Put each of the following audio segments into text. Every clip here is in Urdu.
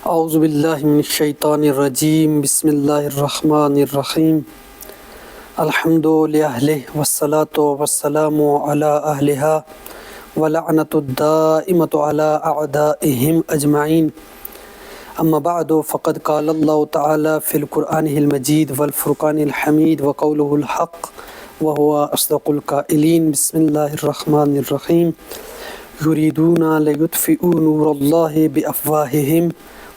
اعوذ باللہ من الشیطان الرجیم بسم اللہ الرحمن الرحیم الحمد للہ والصلاة والسلام علی اہلہا ولعنۃ الدائمۃ علی اعدائہم اجمعین اما بعد فقد قال اللہ تعالی فی القرآن المجید والفرقان الحمید وقولہ الحق وهو اصدق القائلین بسم اللہ الرحمن الرحیم یریدون لیطفئوا نور اللہ بافواہہم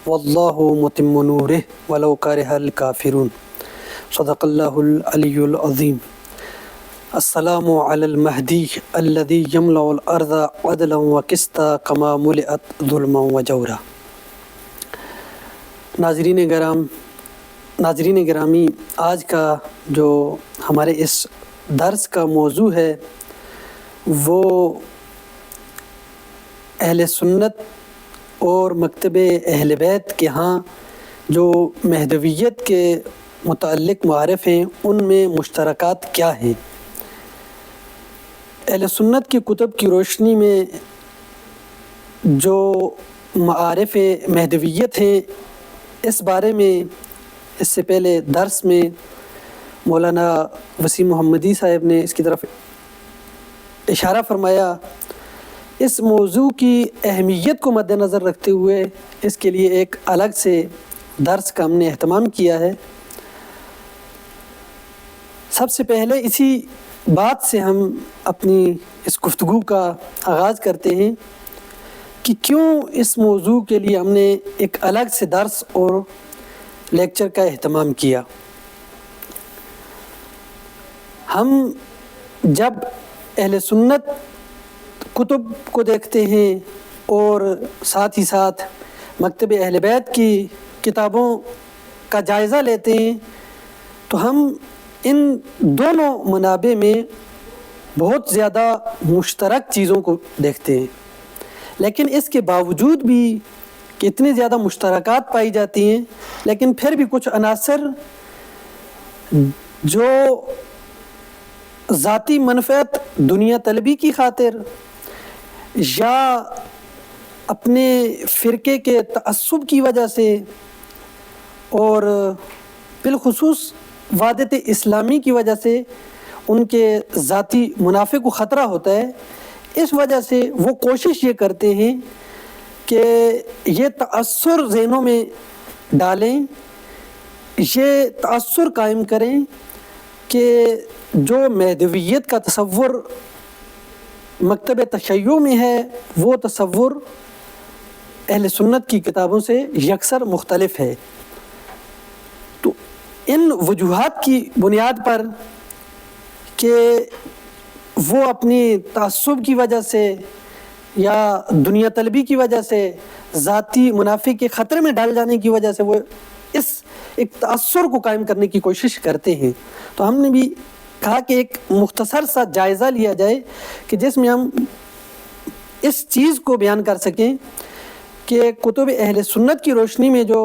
واللہ متم نورہ ولو کرہ الکافرون صدق اللہ العلی العظیم۔ السلام علی المہدی الذی یملأ الارض عدلا وقسطا کما ملئت ظلما وجورا۔ ناظرین گرامی، آج کا جو ہمارے اس درس کا موضوع ہے وہ اہل سنت اور مکتب اہل بیت کے ہاں جو مہدویت کے متعلق معارف ہیں ان میں مشترکات کیا ہیں۔ اہل سنت کی کتب کی روشنی میں جو معارف مہدویت ہیں اس بارے میں اس سے پہلے درس میں مولانا وسیم محمدی صاحب نے اس کی طرف اشارہ فرمایا۔ اس موضوع کی اہمیت کو مد نظر رکھتے ہوئے اس کے لیے ایک الگ سے درس کا ہم نے اہتمام کیا ہے۔ سب سے پہلے اسی بات سے ہم اپنی اس گفتگو کا آغاز کرتے ہیں کہ کیوں اس موضوع کے لیے ہم نے ایک الگ سے درس اور لیکچر کا اہتمام کیا۔ ہم جب اہل سنت کتب کو دیکھتے ہیں اور ساتھ ہی ساتھ مکتب اہل بیت کی کتابوں کا جائزہ لیتے ہیں تو ہم ان دونوں منابع میں بہت زیادہ مشترک چیزوں کو دیکھتے ہیں، لیکن اس کے باوجود بھی کہ اتنی زیادہ مشترکات پائی جاتی ہیں لیکن پھر بھی کچھ عناصر جو ذاتی منفعت دنیا طلبی کی خاطر یا اپنے فرقے کے تعصب کی وجہ سے اور بالخصوص وحدت اسلامی کی وجہ سے ان کے ذاتی منافع کو خطرہ ہوتا ہے، اس وجہ سے وہ کوشش یہ کرتے ہیں کہ یہ تأثر ذہنوں میں ڈالیں، یہ تأثر قائم کریں کہ جو مہدویت کا تصور مکتب تشیع میں ہے وہ تصور اہل سنت کی کتابوں سے یکسر مختلف ہے۔ تو ان وجوہات کی بنیاد پر کہ وہ اپنی تعصب کی وجہ سے یا دنیا طلبی کی وجہ سے ذاتی منافع کے خطرے میں ڈال جانے کی وجہ سے وہ اس ایک تأثر کو قائم کرنے کی کوشش کرتے ہیں، تو ہم نے بھی کہا کہ ایک مختصر سا جائزہ لیا جائے کہ جس میں ہم اس چیز کو بیان کر سکیں کہ کتب اہل سنت کی روشنی میں جو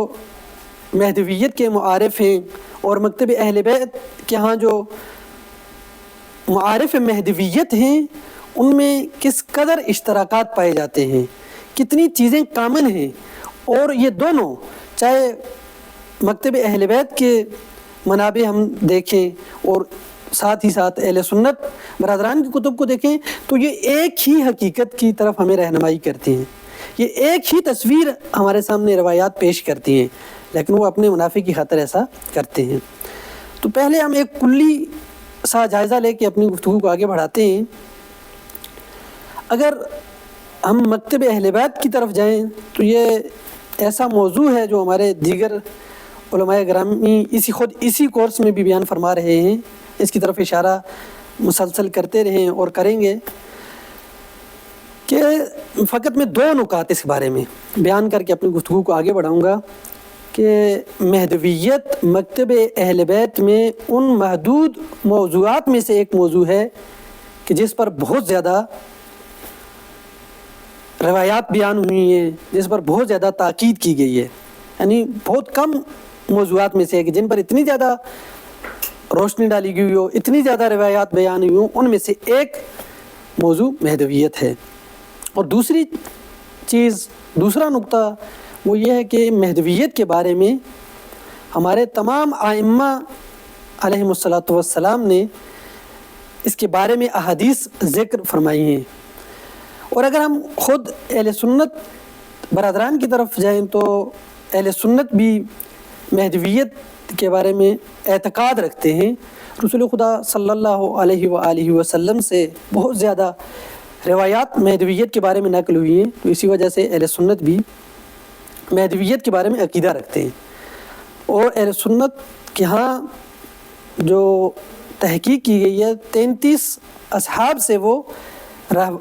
مہدویت کے معارف ہیں اور مکتب اہل بیت کے ہاں جو معارف مہدویت ہیں ان میں کس قدر اشتراکات پائے جاتے ہیں، کتنی چیزیں کامن ہیں، اور یہ دونوں چاہے مکتب اہل بیت کے منابع ہم دیکھیں اور ساتھ ہی ساتھ اہل سنت برادران کی کتب کو دیکھیں تو یہ ایک ہی حقیقت کی طرف ہمیں رہنمائی کرتی ہیں، یہ ایک ہی تصویر ہمارے سامنے روایات پیش کرتی ہیں، لیکن وہ اپنے منافع کی خاطر ایسا کرتے ہیں۔ تو پہلے ہم ایک کلی سا جائزہ لے کے اپنی گفتگو کو آگے بڑھاتے ہیں۔ اگر ہم مکتب اہل بیت کی طرف جائیں تو یہ ایسا موضوع ہے جو ہمارے دیگر علماء گرامی اسی کورس میں بھی بیان فرما رہے ہیں، اس کی طرف اشارہ مسلسل کرتے رہیں اور کریں گے کہ فقط میں دو نکات اس بارے میں بیان کر کے اپنی گفتگو کو آگے بڑھاؤں گا کہ مہدویت مکتب اہل بیت میں ان محدود موضوعات میں سے ایک موضوع ہے کہ جس پر بہت زیادہ روایات بیان ہوئی ہیں، جس پر بہت زیادہ تاکید کی گئی ہے، یعنی بہت کم موضوعات میں سے ہے کہ جن پر اتنی زیادہ روشنی ڈالی گئی ہو، اتنی زیادہ روایات بیان ہوئی ہوں، ان میں سے ایک موضوع مہدویت ہے۔ اور دوسری چیز، دوسرا نقطہ وہ یہ ہے کہ مہدویت کے بارے میں ہمارے تمام ائمہ علیہم الصلاۃ والسلام نے اس کے بارے میں احادیث ذکر فرمائی ہیں۔ اور اگر ہم خود اہل سنت برادران کی طرف جائیں تو اہل سنت بھی مہدویت کے بارے میں اعتقاد رکھتے ہیں۔ رسول خدا صلی اللہ علیہ وآلہ وسلم سے بہت زیادہ روایات مہدویت کے بارے میں نقل ہوئی ہیں، تو اسی وجہ سے اہل سنت بھی مہدویت کے بارے میں عقیدہ رکھتے ہیں۔ اور اہل سنت کے ہاں جو تحقیق کی گئی ہے 33 اصحاب سے وہ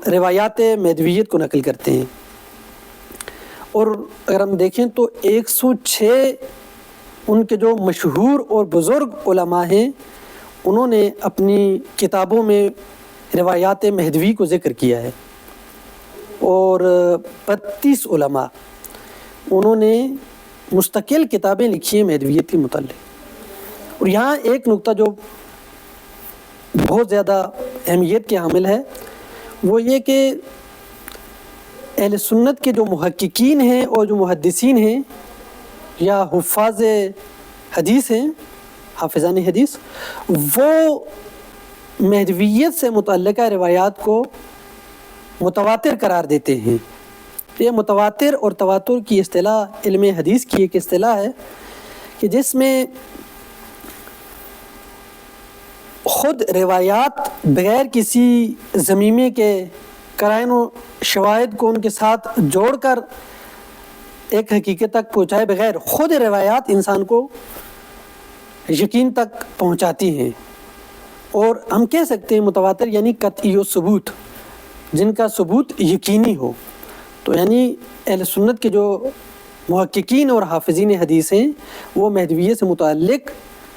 روایات مہدویت کو نقل کرتے ہیں۔ اور اگر ہم دیکھیں تو 106 ان کے جو مشہور اور بزرگ علماء ہیں انہوں نے اپنی کتابوں میں روایات مہدوی کو ذکر کیا ہے، اور 32 علماء انہوں نے مستقل کتابیں لکھی ہیں مہدویت کے متعلق۔ اور یہاں ایک نقطہ جو بہت زیادہ اہمیت کے حامل ہے وہ یہ کہ اہل سنت کے جو محققین ہیں اور جو محدثین ہیں یا حفاظ حدیث ہیں، حافظان حدیث، وہ مہدویت سے متعلقہ روایات کو متواتر قرار دیتے ہیں۔ یہ متواتر اور تواتر کی اصطلاح علم حدیث کی ایک اصطلاح ہے کہ جس میں خود روایات بغیر کسی ضمیمے کے قرائن و شواہد کو ان کے ساتھ جوڑ کر ایک حقیقت تک پہنچائے بغیر خود روایات انسان کو یقین تک پہنچاتی ہیں۔ اور ہم کہہ سکتے ہیں متواتر یعنی قطعی و ثبوت، جن کا ثبوت یقینی ہو۔ تو یعنی اہل سنت کے جو محققین اور حافظین حدیث ہیں وہ مہدویت سے متعلق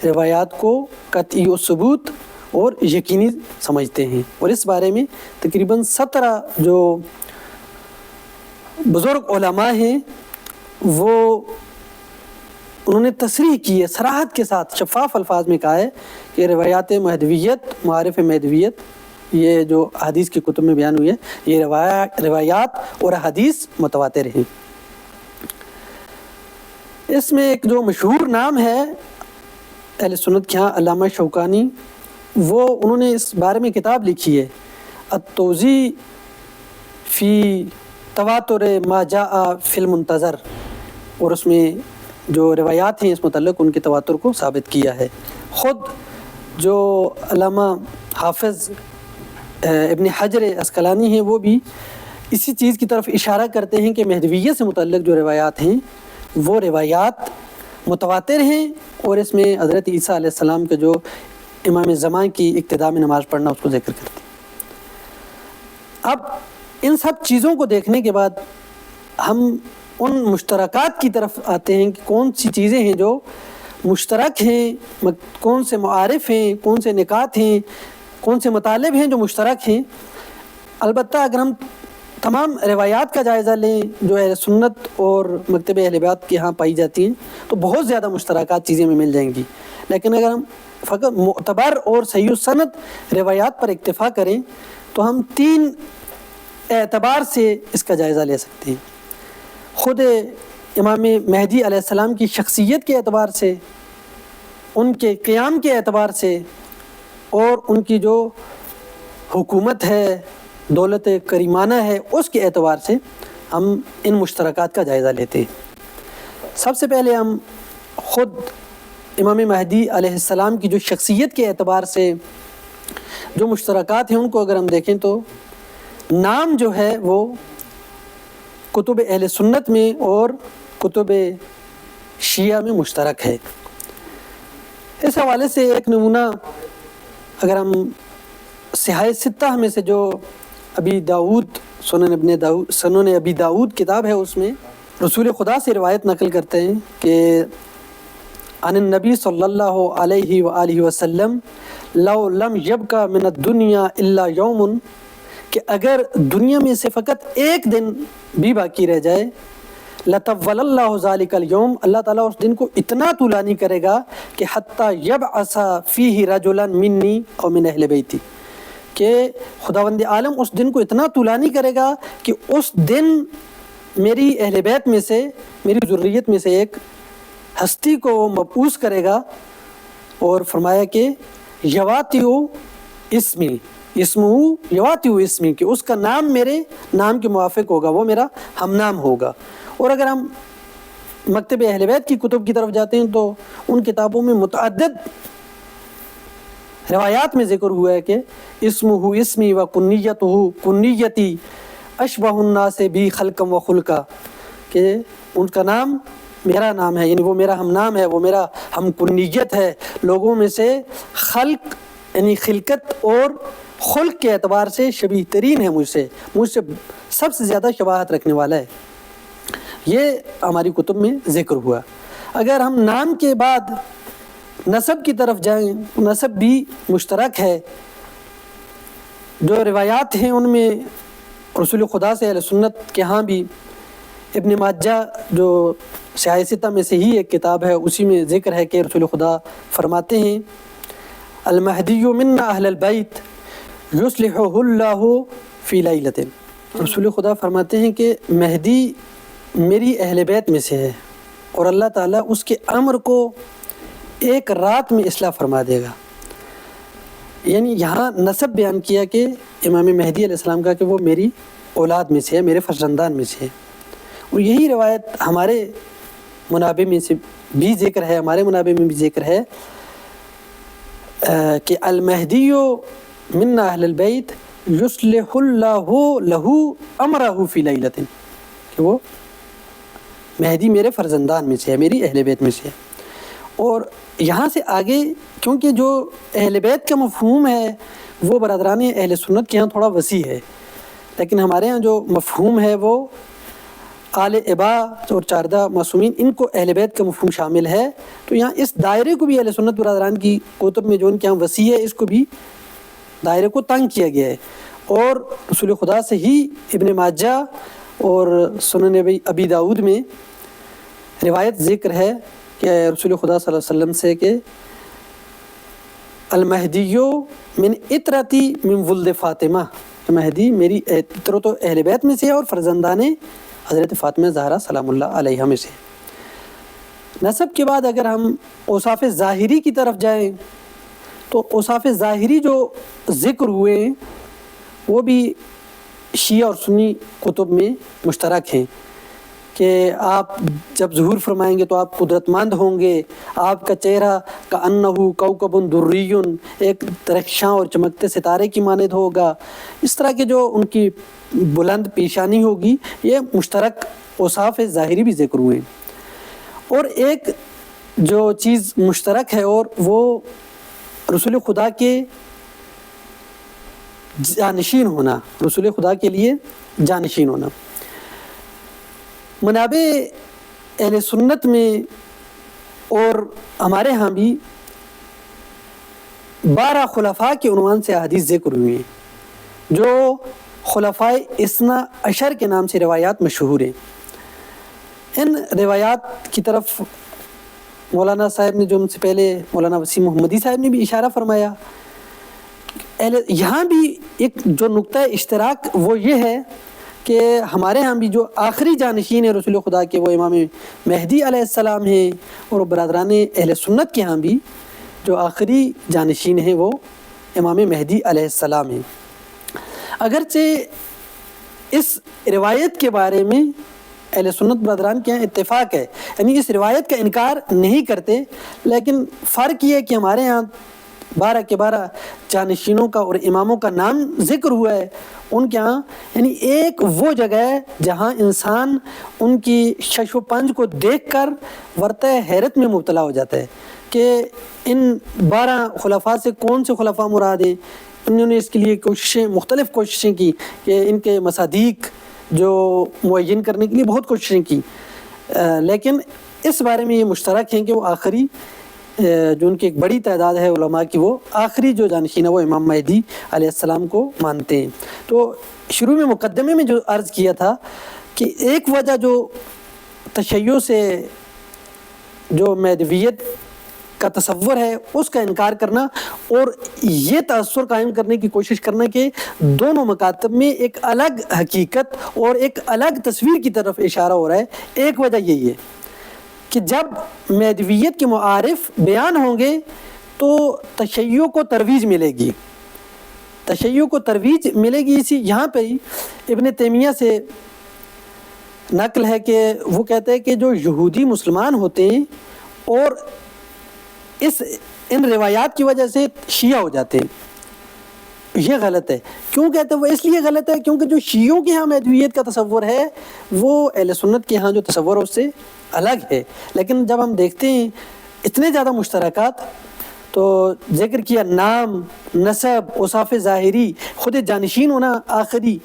روایات کو قطعی و ثبوت اور یقینی سمجھتے ہیں، اور اس بارے میں تقریباً 17 جو بزرگ علماء ہیں وہ انہوں نے تصریح کی ہے، صراحت کے ساتھ شفاف الفاظ میں کہا ہے کہ روایات مہدویت، معارف مہدویت، یہ جو حدیث کی کتب میں بیان ہوئی ہے، یہ روایات اور حدیث متواتر ہیں۔ اس میں ایک جو مشہور نام ہے اہل سنت کے ہاں علامہ شوکانی، وہ انہوں نے اس بارے میں کتاب لکھی ہے التوضیح فی تواتر ما جاء فی المنتظر، اور اس میں جو روایات ہیں اس متعلق ان کے تواتر کو ثابت کیا ہے۔ خود جو علامہ حافظ ابن حجر عسقلانی ہیں وہ بھی اسی چیز کی طرف اشارہ کرتے ہیں کہ مہدویت سے متعلق جو روایات ہیں وہ روایات متواتر ہیں، اور اس میں حضرت عیسیٰ علیہ السلام کے جو امام زمان کی ابتدا میں نماز پڑھنا اس کو ذکر کرتے ہیں۔ اب ان سب چیزوں کو دیکھنے کے بعد ہم ان مشترکات کی طرف آتے ہیں کہ کون سی چیزیں ہیں جو مشترک ہیں، کون سے معارف ہیں، کون سے نکات ہیں، کون سے مطالب ہیں جو مشترک ہیں۔ البتہ اگر ہم تمام روایات کا جائزہ لیں جو اہل سنت اور مکتب اہل بیت کے ہاں پائی جاتی ہیں تو بہت زیادہ مشترکات چیزیں میں مل جائیں گی، لیکن اگر ہم فقط معتبر اور صحیح السند روایات پر اکتفا کریں تو ہم 3 اعتبار سے اس کا جائزہ لے سکتے ہیں۔ خود امام مہدی علیہ السلام کی شخصیت کے اعتبار سے، ان کے قیام کے اعتبار سے، اور ان کی جو حکومت ہے، دولت کریمانہ ہے، اس کے اعتبار سے ہم ان مشترکات کا جائزہ لیتے ہیں۔ سب سے پہلے ہم خود امام مہدی علیہ السلام کی جو شخصیت کے اعتبار سے جو مشترکات ہیں ان کو اگر ہم دیکھیں تو نام جو ہے وہ کتب اہل سنت میں اور کتب شیعہ میں مشترک ہے۔ اس حوالے سے ایک نمونہ اگر ہم صحاح ستہ میں سے جو ابی داؤد سنن ابی داؤد کتاب ہے اس میں رسول خدا سے روایت نقل کرتے ہیں کہ عن النبی صلی اللہ علیہ وآلہ وسلم لو لم یبقى من الدنیا الا یوم، کہ اگر دنیا میں سے فقط ایک دن بھی باقی رہ جائے، لطول اللہ ذالک اليوم، اللہ تعالیٰ اس دن کو اتنا طولانی کرے گا کہ حتی یبعث فیہ رجلا منی او من اہل بیتی، کہ خداوند عالم اس دن کو اتنا طولانی کرے گا کہ اس دن میری اہل بیت میں سے، میری ذریت میں سے ایک ہستی کو وہ مبعوث کرے گا، اور فرمایا کہ یواتیو اسمی، اسمہ یواتیو اسمی، کہ اس کا نام میرے نام کے موافق ہوگا، وہ میرا ہم نام ہوگا۔ اور اگر ہم مکتب اہل بیت کی کتب کی طرف جاتے ہیں تو ان کتابوں میں متعدد روایات میں ذکر ہوا ہے کہ اسمہ اسمی و کنیتہ کنیتی اشبہ الناس بی خلقا و خلقا، کہ ان کا نام میرا نام ہے، یعنی وہ میرا ہم نام ہے، وہ میرا ہم کنیت ہے، لوگوں میں سے خلق یعنی خلقت اور خلق کے اعتبار سے شبیہ ترین ہے، مجھ سے سب سے زیادہ شباہت رکھنے والا ہے۔ یہ ہماری کتب میں ذکر ہوا۔ اگر ہم نام کے بعد نسب کی طرف جائیں، نسب بھی مشترک ہے۔ جو روایات ہیں ان میں رسول خدا سے اہل سنت کے ہاں بھی ابن ماجہ جو سیاستہ میں سے ہی ایک کتاب ہے، اسی میں ذکر ہے کہ رسول خدا فرماتے ہیں المہدی منا اہل البیت یصلحہ اللہ فی لیلۃ۔ رسول خدا فرماتے ہیں کہ مہدی میری اہل بیت میں سے ہے، اور اللہ تعالیٰ اس کے امر کو ایک رات میں اصلاح فرما دے گا۔ یعنی یہاں نسب بیان کیا کہ امام مہدی علیہ السلام کا کہ وہ میری اولاد میں سے ہے، میرے فرزندان میں سے ہے۔ اور یہی روایت ہمارے منابع میں سے بھی ذکر ہے، ہمارے منابع میں بھی ذکر ہے کہ المہدی منا اہل البیت یصلح اللہ لہ امرہ فی لیلۃ، کہ وہ مہدی میرے فرزندان میں سے ہے، میری اہل بیت میں سے ہے۔ اور یہاں سے آگے کیونکہ جو اہل بیت کا مفہوم ہے وہ برادران اہل سنت کے ہاں تھوڑا وسیع ہے، لیکن ہمارے ہاں جو مفہوم ہے وہ آل ابا اور چاردہ معصومین، ان کو اہل بیت کا مفہوم شامل ہے۔ تو یہاں اس دائرے کو بھی اہل سنت برادران کی کتب میں جو ان کے یہاں وسیع ہے، اس کو بھی دائرے کو تنگ کیا گیا ہے۔ اور رسول خدا سے ہی ابن ماجہ اور سنن ابی داؤد میں روایت ذکر ہے کہ رسول خدا صلی اللہ علیہ وسلم سے کہ المہدی من اطرتی من ولد فاطمہ، مہدی میری اطرت و اہل بیت میں سے ہے اور فرزندان حضرت فاطمہ زہرا سلام اللہ علیہ میں سے۔ نسب کے بعد اگر ہم اوصاف ظاہری کی طرف جائیں تو اوصاف ظاہری جو ذکر ہوئے ہیں وہ بھی شیعہ اور سنی کتب میں مشترک ہیں کہ آپ جب ظہور فرمائیں گے تو آپ قدرت مند ہوں گے، آپ کا چہرہ کأنہ کوکب دری، ایک درخشاں اور چمکتے ستارے کی مانند ہوگا۔ اس طرح کے جو ان کی بلند پیشانی ہوگی، یہ مشترک اوصاف ظاہری بھی ذکر ہوئے ہیں۔ اور ایک جو چیز مشترک ہے اور وہ رسول خدا کے جانشین ہونا، رسول خدا کے لیے جانشین ہونا۔ منابع اہل سنت میں اور ہمارے ہاں بھی 12 خلفاء کے عنوان سے احادیث ذکر ہوئی ہیں، جو خلفائے اثنا عشر کے نام سے روایات مشہور ہیں۔ ان روایات کی طرف مولانا صاحب نے جو ہم سے پہلے مولانا وسیم محمدی صاحب نے بھی اشارہ فرمایا۔ یہاں بھی ایک جو نقطہ اشتراک وہ یہ ہے کہ ہمارے ہاں بھی جو آخری جانشین ہیں رسول خدا کے وہ امام مہدی علیہ السلام ہیں، اور برادران اہل سنت کے ہاں بھی جو آخری جانشین ہیں وہ امام مہدی علیہ السلام ہیں۔ اگرچہ اس روایت کے بارے میں اہل سنت برادران کے یہاں اتفاق ہے، یعنی اس روایت کا انکار نہیں کرتے، لیکن فرق یہ ہے کہ ہمارے یہاں 12 کے 12 جانشینوں کا اور اماموں کا نام ذکر ہوا ہے، ان کے ہاں یعنی ایک وہ جگہ ہے جہاں انسان ان کی شش و پنج کو دیکھ کر ورطہ حیرت میں مبتلا ہو جاتا ہے کہ ان 12 خلفاء سے کون سے خلفاء مراد ہیں۔ انہوں نے اس کے لیے مختلف کوششیں کی کہ ان کے مصادیق جو معین کرنے کے لیے بہت کوششیں کی، لیکن اس بارے میں یہ مشترک ہیں کہ وہ آخری جو ان کی ایک بڑی تعداد ہے علماء کی، وہ آخری جو جانشین ہے وہ امام مہدی علیہ السلام کو مانتے ہیں۔ تو شروع میں مقدمے میں جو عرض کیا تھا کہ ایک وجہ جو تشیع سے جو مہدویت کا تصور ہے اس کا انکار کرنا اور یہ تأثر قائم کرنے کی کوشش کرنا کہ دونوں مکاتب میں ایک الگ حقیقت اور ایک الگ تصویر کی طرف اشارہ ہو رہا ہے۔ ایک وجہ یہی ہے کہ جب مہدویت کے معارف بیان ہوں گے تو تشیع کو ترویج ملے گی، تشیع کو ترویج ملے گی۔ اسی یہاں پہ ہی ابن تیمیہ سے نقل ہے کہ وہ کہتے ہیں کہ جو یہودی مسلمان ہوتے ہیں اور ان روایات کی وجہ سے شیعہ ہو جاتے ہیں، یہ غلط ہے۔ کیوں کہتے ہیں وہ؟ اس لیے غلط ہے کیونکہ جو شیعوں کے ہاں مہدویت کا تصور ہے وہ اہل سنت کے ہاں جو تصور ہے اس سے الگ ہے۔ لیکن جب ہم دیکھتے ہیں اتنے زیادہ مشترکات، تو ذکر کیا نام، نسب، اوصاف ظاہری، خود جانشین ہونا آخری،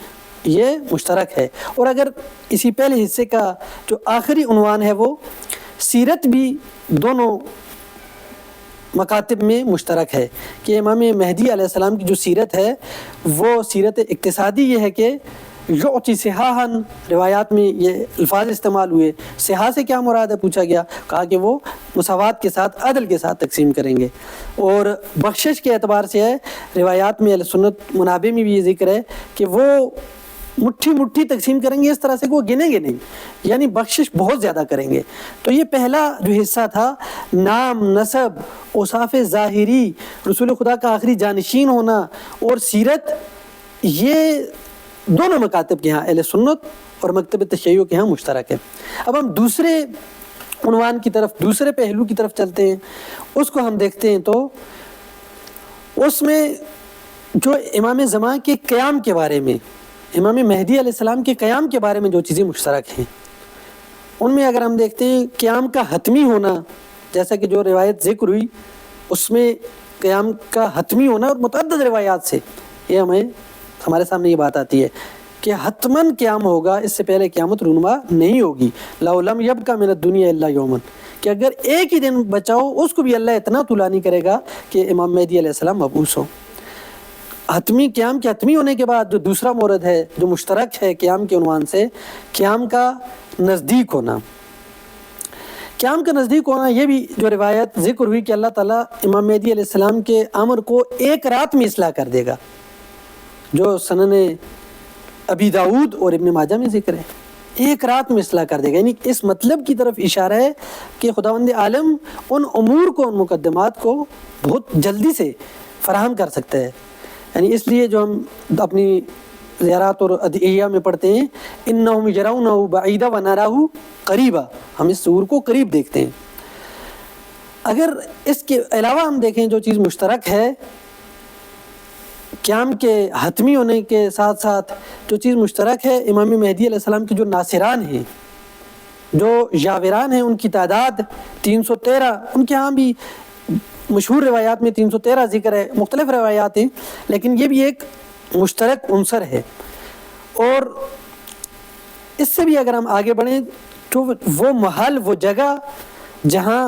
یہ مشترک ہے۔ اور اگر اسی پہلے حصے کا جو آخری عنوان ہے وہ سیرت بھی دونوں مکاتب میں مشترک ہے کہ امام مہدی علیہ السلام کی جو سیرت ہے وہ سیرت اقتصادی یہ ہے کہ یعطی صحاحاً، روایات میں یہ الفاظ استعمال ہوئے۔ صحاح سے کیا مراد ہے پوچھا گیا، کہا کہ وہ مساوات کے ساتھ، عدل کے ساتھ تقسیم کریں گے۔ اور بخشش کے اعتبار سے ہے، روایات میں اہل سنت منابع میں بھی یہ ذکر ہے کہ وہ مٹھی مٹھی تقسیم کریں گے، اس طرح سے کہ وہ گنیں گے نہیں، یعنی بخشش بہت زیادہ کریں گے۔ تو یہ پہلا جو حصہ تھا، نام، نسب، اوصاف ظاہری، رسول خدا کا آخری جانشین ہونا اور سیرت، یہ دونوں مکاتب کے ہاں اہل سنت اور مکتب تشیع کے ہاں مشترک ہے۔ اب ہم دوسرے عنوان کی طرف، دوسرے پہلو کی طرف چلتے ہیں، اس کو ہم دیکھتے ہیں تو اس میں جو امام زمان کے قیام کے بارے میں، امام مہدی علیہ السلام کے قیام کے بارے میں جو چیزیں مشترک ہیں، ان میں اگر ہم دیکھتے ہیں قیام کا حتمی ہونا، جیسا کہ جو روایت ذکر ہوئی اس میں قیام کا حتمی ہونا، اور متعدد روایات سے یہ ہمارے سامنے یہ بات آتی ہے کہ حتماً قیام ہوگا، اس سے پہلے قیامت رونما نہیں ہوگی۔ لو لم یبق من الدنیا الا یوما، کہ اگر ایک ہی دن بچاؤ اس کو بھی اللہ اتنا طولہ نہیں کرے گا کہ امام مہدی علیہ السلام مبعوث ہو۔ حتمی قیام کے حتمی ہونے کے بعد جو دوسرا مورد ہے جو مشترک ہے قیام کے عنوان سے، قیام کا نزدیک ہونا۔ قیام کا نزدیک ہونا، یہ بھی جو روایت ذکر ہوئی کہ اللہ تعالیٰ امام مہدی علیہ السلام کے امر کو ایک رات میں اصلاح کر دے گا، جو سنن ابی داؤد اور ابن ماجہ میں ذکر ہے، ایک رات میں اصلاح کر دے گا۔ یعنی اس مطلب کی طرف اشارہ ہے کہ خداوند عالم ان امور کو، ان مقدمات کو بہت جلدی سے فراہم کر سکتا ہے۔ یعنی اس لیے جو ہم اپنی زیارات اور ادعیہ میں پڑھتے ہیں، انہم یرونہ بعیدا ونراہ قریبا، ہم اس ظہور کو قریب دیکھتے ہیں۔ اگر اس کے علاوہ ہم دیکھیں جو چیز مشترک ہے قیام کے حتمی ہونے کے ساتھ ساتھ، جو چیز مشترک ہے امام مہدی علیہ السلام کے جو ناصران ہیں، جو یاوران ہیں، ان کی تعداد 313، ان کے ہاں بھی مشہور روایات میں 313 ذکر ہے، مختلف روایات ہیں، لیکن یہ بھی ایک مشترک عنصر ہے۔ اور اس سے بھی اگر ہم آگے بڑھیں تو وہ محل، وہ جگہ جہاں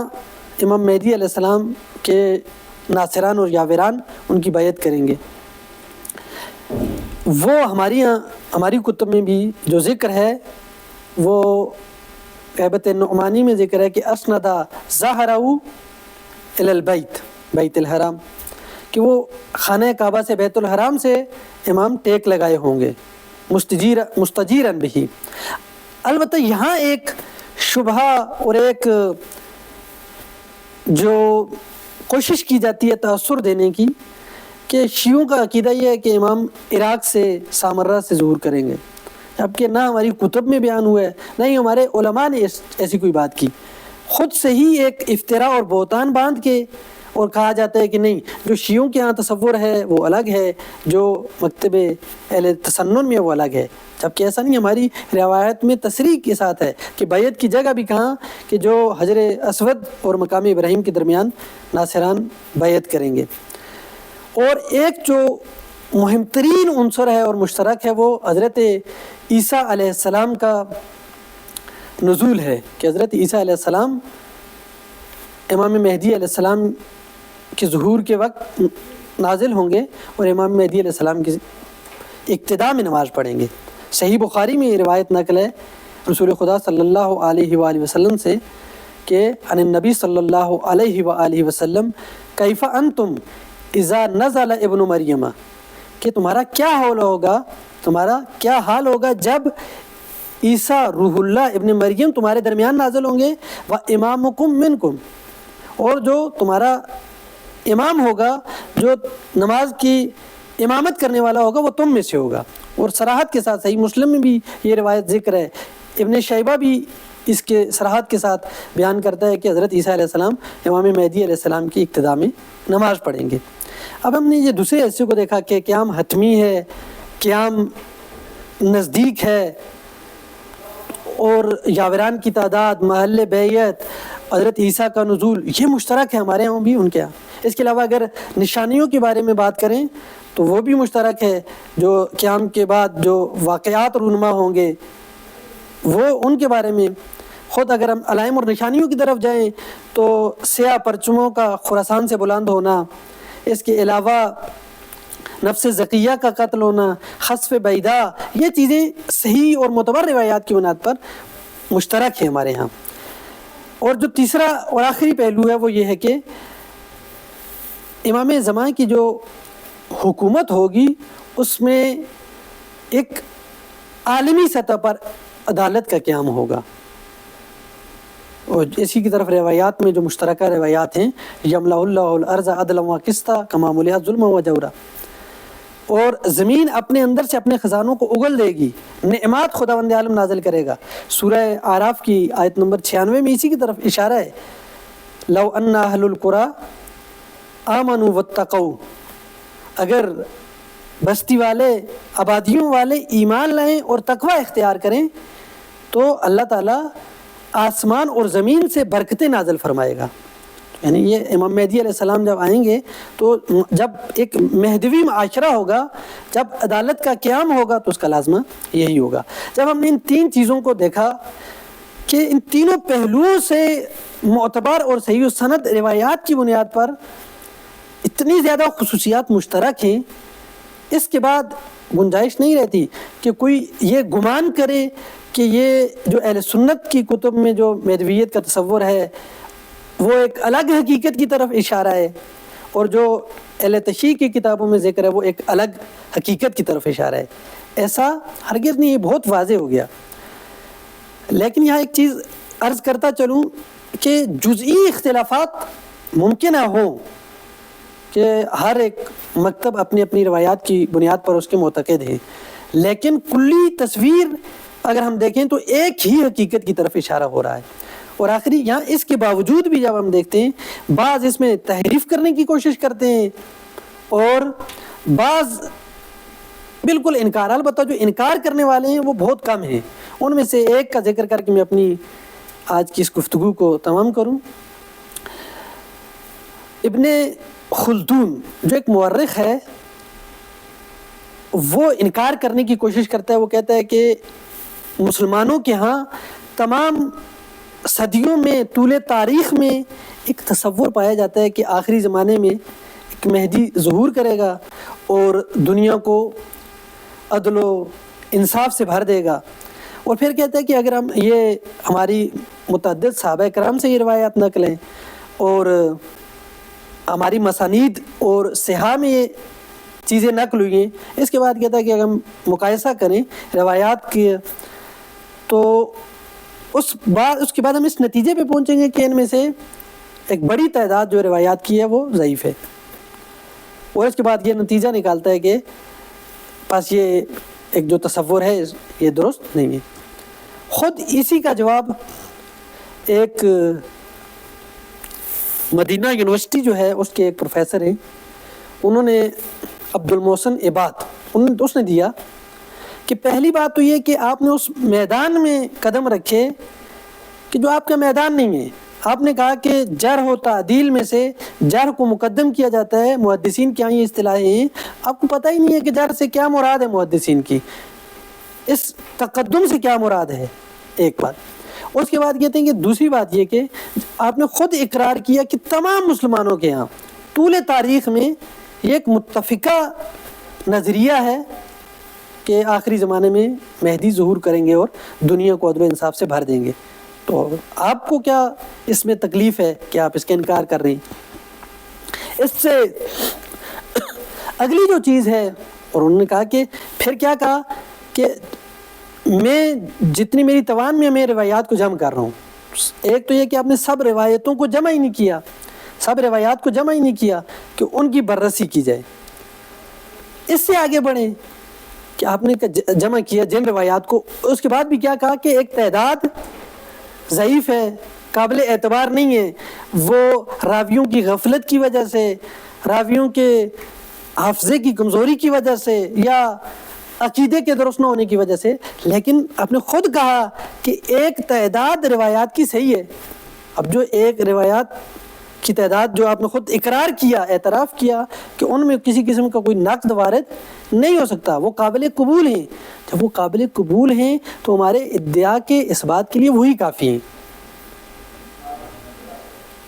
امام مہدی علیہ السلام کے ناصران اور یاوران ان کی بیعت کریں گے، وہ ہماری کتب میں بھی جو ذکر ہے وہ غیبت نعمانی میں ذکر ہے کہ اسندا ظہرہ الی البیت، بیت الحرام، کہ وہ خانہ کعبہ سے، بیت الحرام سے امام ٹیک لگائے ہوں گے، مستجیراً بہی۔ البتہ یہاں ایک شبہ اور ایک جو کوشش کی جاتی ہے تأثر دینے کی، کہ شیعوں کا عقیدہ یہ ہے کہ امام عراق سے، سامرہ سے ظہور کریں گے، جبکہ نہ ہماری کتب میں بیان ہوا ہے، نہ ہی ہمارے علماء نے ایسی کوئی بات کی۔ خود سے ہی ایک افتراء اور بہتان باندھ کے اور کہا جاتا ہے کہ نہیں، جو شیعوں کے ہاں تصور ہے وہ الگ ہے، جو مکتب اہل تسنن میں وہ الگ ہے، جبکہ ایسا نہیں۔ ہماری روایت میں تصریح کے ساتھ ہے کہ بیعت کی جگہ بھی کہاں، کہ جو حجر اسود اور مقام ابراہیم کے درمیان ناصران بیعت کریں گے۔ اور ایک جو مہم ترین عنصر ہے اور مشترک ہے وہ حضرت عیسیٰ علیہ السلام کا نزول ہے، کہ حضرت عیسیٰ علیہ السلام امام مہدی علیہ السلام کے ظہور کے وقت نازل ہوں گے اور امام مہدی علیہ السلام کی اقتداء میں نماز پڑھیں گے۔ صحیح بخاری میں یہ روایت نقل ہے رسول خدا صلی اللہ علیہ وآلہ وسلم سے کہ عن النبی صلی اللہ علیہ وآلہ وسلم کیف انتم اذا نزل ابن مریم، کہ تمہارا کیا حال ہوگا، تمہارا کیا حال ہوگا جب عیسیٰ روح اللہ ابن مریم تمہارے درمیان نازل ہوں گے، و امامکم منکم، اور جو تمہارا امام ہوگا، جو نماز کی امامت کرنے والا ہوگا، وہ تم میں سے ہوگا۔ اور صراحت کے ساتھ صحیح مسلم میں بھی یہ روایت ذکر ہے، ابن شیبہ بھی اس کے صراحت کے ساتھ بیان کرتا ہے کہ حضرت عیسیٰ علیہ السلام امام مہدی علیہ السلام کی اقتداء میں نماز پڑھیں گے۔ اب ہم نے یہ دوسرے حصے کو دیکھا کہ قیام حتمی ہے، قیام نزدیک ہے، اور یاوران کی تعداد، محل بیعت، حضرت عیسیٰ کا نزول، یہ مشترک ہے ہمارے یہاں بھی ان کے یہاں۔ اس کے علاوہ اگر نشانیوں کے بارے میں بات کریں تو وہ بھی مشترک ہے، جو قیام کے بعد جو واقعات رونما ہوں گے وہ ان کے بارے میں۔ خود اگر ہم علائم اور نشانیوں کی طرف جائیں تو سیاہ پرچموں کا خراسان سے بلند ہونا، اس کے علاوہ نفس زکیہ کا قتل ہونا، خسف بیدا، یہ چیزیں صحیح اور معتبر روایات کی بنیاد پر مشترک ہیں ہمارے ہاں۔ اور جو تیسرا اور آخری پہلو ہے وہ یہ ہے کہ امام زمان کی جو حکومت ہوگی اس میں ایک عالمی سطح پر عدالت کا قیام ہوگا، اور اسی کی طرف روایات میں جو مشترکہ روایات ہیں، یملأ اللہ الارض عدلا و قسطا کما ملئت ظلما و جورا، اور زمین اپنے اندر سے اپنے خزانوں کو اگل دے گی، نعمات خداوند عالم نازل کرے گا۔ سورہ اعراف کی آیت نمبر 96 میں اسی کی طرف اشارہ ہے، لو ان اہل القری آمنوا واتقوا، اگر بستی والے، آبادیوں والے ایمان لائیں اور تقوی اختیار کریں تو اللہ تعالیٰ آسمان اور زمین سے برکتیں نازل فرمائے گا۔ یعنی یہ امام مہدی علیہ السلام جب آئیں گے تو جب ایک مہدوی معاشرہ ہوگا، جب عدالت کا قیام ہوگا تو اس کا لازمہ یہی ہوگا۔ جب ہم نے ان تین چیزوں کو دیکھا کہ ان تینوں پہلوؤں سے معتبر اور صحیح سند روایات کی بنیاد پر اتنی زیادہ خصوصیات مشترک ہیں، اس کے بعد گنجائش نہیں رہتی کہ کوئی یہ گمان کرے کہ یہ جو اہل سنت کی کتب میں جو مہدویت کا تصور ہے وہ ایک الگ حقیقت کی طرف اشارہ ہے، اور جو اہل تشیع کی کتابوں میں ذکر ہے وہ ایک الگ حقیقت کی طرف اشارہ ہے۔ ایسا ہرگز نہیں، یہ بہت واضح ہو گیا۔ لیکن یہاں ایک چیز عرض کرتا چلوں کہ جزئی اختلافات ممکنہ ہوں کہ ہر ایک مکتب اپنی اپنی روایات کی بنیاد پر اس کے معتقد ہیں، لیکن کلی تصویر اگر ہم دیکھیں تو ایک ہی حقیقت کی طرف اشارہ ہو رہا ہے۔ اور آخری یہاں اس کے باوجود بھی جب ہم دیکھتے ہیں بعض اس میں تحریف کرنے کی کوشش کرتے ہیں اور بعض بالکل انکار، البتہ جو انکار کرنے والے ہیں وہ بہت کم ہیں۔ ان میں سے ایک کا ذکر کر کے میں اپنی آج کی اس گفتگو کو تمام کروں۔ ابن خلدون جو ایک مورخ ہے وہ انکار کرنے کی کوشش کرتا ہے، وہ کہتا ہے کہ مسلمانوں کے ہاں تمام صدیوں میں، طول تاریخ میں ایک تصور پایا جاتا ہے کہ آخری زمانے میں ایک مہدی ظہور کرے گا اور دنیا کو عدل و انصاف سے بھر دے گا۔ اور پھر کہتا ہے کہ اگر ہم یہ ہماری متعدد صحابہ کرام سے یہ روایات نقلیں اور ہماری مسانید اور صحاح میں یہ چیزیں نقل ہوئی ہیں، اس کے بعد کہتا ہے کہ اگر ہم مقایسہ کریں روایات کی تو اس کے بعد ہم اس نتیجے پہ پہنچیں گے کہ ان میں سے ایک بڑی تعداد جو روایات کی ہے وہ ضعیف ہے، اور اس کے بعد یہ نتیجہ نکالتا ہے کہ پاس یہ ایک جو تصور ہے یہ درست نہیں ہے۔ خود اسی کا جواب ایک مدینہ یونیورسٹی جو ہے اس کے ایک پروفیسر ہیں، انہوں نے عبد المحسن عباد اس نے دیا کہ پہلی بات تو یہ کہ آپ نے اس میدان میں قدم رکھے کہ جو آپ کا میدان نہیں ہے۔ آپ نے کہا کہ جرح و تعدیل میں سے جرح کو مقدم کیا جاتا ہے، محدثین کی یہ اصطلاحیں ہیں، آپ کو پتہ ہی نہیں ہے کہ جرح سے کیا مراد ہے، محدثین کی اس تقدم سے کیا مراد ہے، ایک بات۔ اس کے بعد کہتے ہیں کہ دوسری بات یہ کہ آپ نے خود اقرار کیا کہ تمام مسلمانوں کے ہاں طول تاریخ میں یہ ایک متفقہ نظریہ ہے کہ آخری زمانے میں مہدی ظہور کریں گے اور دنیا کو عدل و انصاف سے بھر دیں گے۔ تو آپ کو کیا اس میں تکلیف ہے کہ آپ اس کا انکار کر رہے ہیں؟ اس سے اگلی جو چیز ہے، اور انہوں نے کہا کہ پھر کیا کہا کہ میں جتنی میری توان میں روایات کو جمع کر رہا ہوں. ایک تو یہ کہ آپ نے سب روایتوں کو جمع ہی نہیں کیا، سب روایات کو جمع ہی نہیں کیا کہ ان کی بررسی کی جائے. اس سے آگے بڑھیں کہ آپ نے جمع کیا جن روایات کو، اس کے بعد بھی کیا کہا کہ ایک تعداد ضعیف ہے، قابل اعتبار نہیں ہے، وہ راویوں کی غفلت کی وجہ سے، راویوں کے حافظے کی کمزوری کی وجہ سے، یا عقیدے کے درست نہ ہونے کی وجہ سے. لیکن آپ نے خود کہا کہ ایک تعداد روایات کی صحیح ہے. اب جو ایک روایات کی تعداد جو آپ نے خود اقرار کیا، اعتراف کیا کہ ان میں کسی قسم کا کوئی نقد وارد نہیں ہو سکتا، وہ قابل قبول ہیں. جب وہ قابل قبول ہیں تو ہمارے ادعا کے اس بات کے لیے وہی کافی ہیں.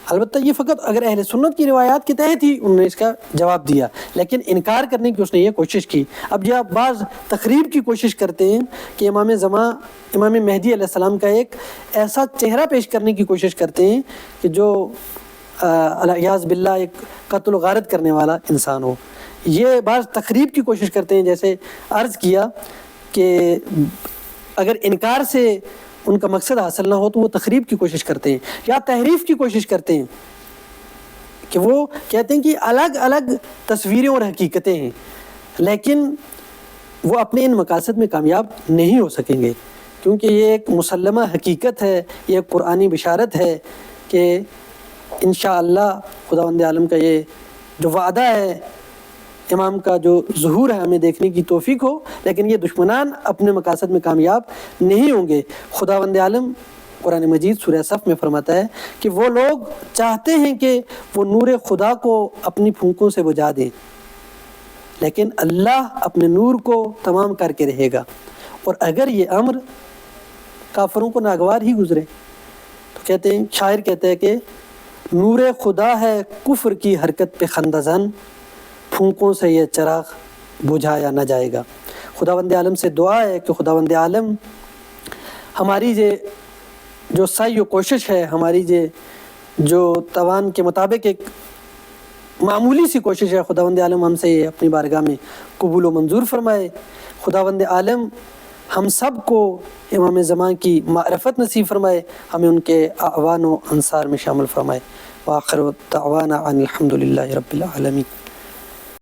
البتہ یہ فقط اگر اہل سنت کی روایات کے تحت ہی انہوں نے اس کا جواب دیا، لیکن انکار کرنے کی اس نے یہ کوشش کی. اب یہ بعض تقریب کی کوشش کرتے ہیں کہ امام زمان، امام مہدی علیہ السلام کا ایک ایسا چہرہ پیش کرنے کی کوشش کرتے ہیں کہ جو الیاذ باللہ ایک قتل و غارت کرنے والا انسان ہو. یہ بعض تقریب کی کوشش کرتے ہیں، جیسے عرض کیا کہ اگر انکار سے ان کا مقصد حاصل نہ ہو تو وہ تقریب کی کوشش کرتے ہیں یا تحریف کی کوشش کرتے ہیں، کہ وہ کہتے ہیں کہ الگ الگ تصویریں اور حقیقتیں ہیں، لیکن وہ اپنے ان مقاصد میں کامیاب نہیں ہو سکیں گے، کیونکہ یہ ایک مسلمہ حقیقت ہے، یہ ایک قرآنی بشارت ہے کہ انشاءاللہ خداوند عالم کا یہ جو وعدہ ہے، امام کا جو ظہور ہے، ہمیں دیکھنے کی توفیق ہو. لیکن یہ دشمنان اپنے مقاصد میں کامیاب نہیں ہوں گے. خداوند عالم قرآن مجید سورہ صف میں فرماتا ہے کہ وہ لوگ چاہتے ہیں کہ وہ نور خدا کو اپنی پھونکوں سے بجھا دیں، لیکن اللہ اپنے نور کو تمام کر کے رہے گا. اور اگر یہ امر کافروں کو ناگوار ہی گزرے تو کہتے ہیں، شاعر کہتے ہیں کہ نور خدا ہے کفر کی حرکت پہ خندہ زن، پھونکوں سے یہ چراغ بجھایا نہ جائے گا. خداوند عالم سے دعا ہے کہ خداوند عالم ہماری جو سعی و کوشش ہے، ہماری جو توان کے مطابق ایک معمولی سی کوشش ہے، خداوند عالم ہم سے یہ اپنی بارگاہ میں قبول و منظور فرمائے. خداوند عالم ہم سب کو امام زمان کی معرفت نصیب فرمائے، ہمیں ان کے اعوان و انصار میں شامل فرمائے. وآخر دعوانا ان الحمد للہ رب العالمین.